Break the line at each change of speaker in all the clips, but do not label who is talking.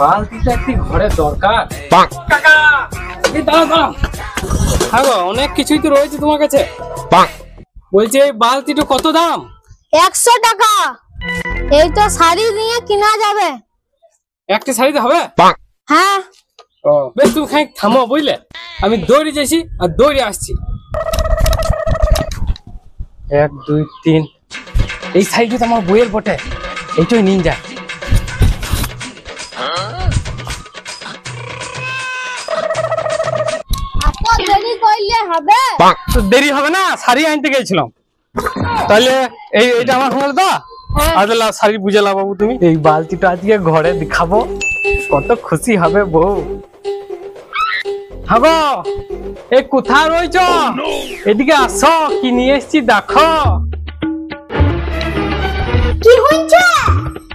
বালতিটা একটি ঘরে দরকার। কাকা এই দাঁড়াও দাঁড়াও। হ্যাঁ গো, অনেক কিছুই তো রয়েছে তোমার কাছে। বলছি এই বালতিটা কত দাম?
100 টাকা। এই তো শাড়ি নিয়ে কিনা যাবে।
একটা শাড়িতে হবে?
হ্যাঁ।
ও বেশ, তুমি খানিক থামো বুঝলে, আমি দৌড়ে যাচ্ছি আর দৌড়ে আসছি। 1 2 3। এই শাড়িটা তো আমার বইয়ের বটে, এইটাই নিন যা।
এত দেরি করলে হবে?
তো দেরি হবে না, শাড়ি আনতে গেছিলাম। তাহলে এইটা আমার হলো তো। আজ শাড়ি বুঝে লাভ বাবু, তুমি এই বালতিটা আজকে ঘরে দেখাবো, কত খুশি হবে বউ। হ্যাঁ গো, এই কোথায় রয়েছ? এদিকে আসো, কি নিয়ে এসছি দেখো।
কি হইছে?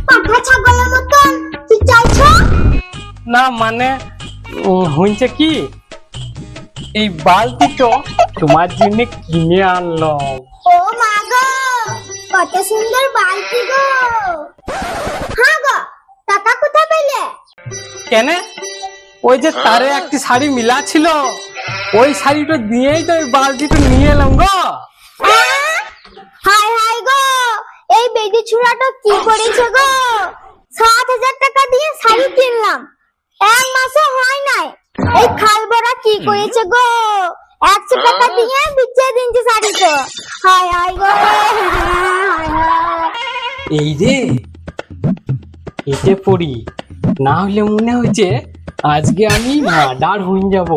পাঠা ছাগলের মতন কি চাইছো?
না মানে হইছে কি, এই বালতিটা তোমার জন্য কিনে আনলাম।
ও মা গো, কত সুন্দর বালতি গো। হ্যাঁ গো, টাকা কোথায় পেলে?
কেন? ওই যে তারে একটি শাড়ি মিলা ছিল, ওই শাড়িটা দিয়েই তো এই বালতিটা নিয়ে এলাম গো।
হাই হাই গো, এই বেডি ছুড়াটা কি করেছে গো? 7,000 টাকা দিয়ে শাড়ি কিনলাম, এক মাসও হয় নাই। এই খালবরা কি করেছে গো? 100 টাকা দিয়ে বিচিয়ে দিনছে শাড়ি তো। হাই হাই গো, হাই হাই।
এই রে, এতে পড়ি, না হলে মনে হচ্ছে আজকে আমি মার্ডার হয়ে যাব।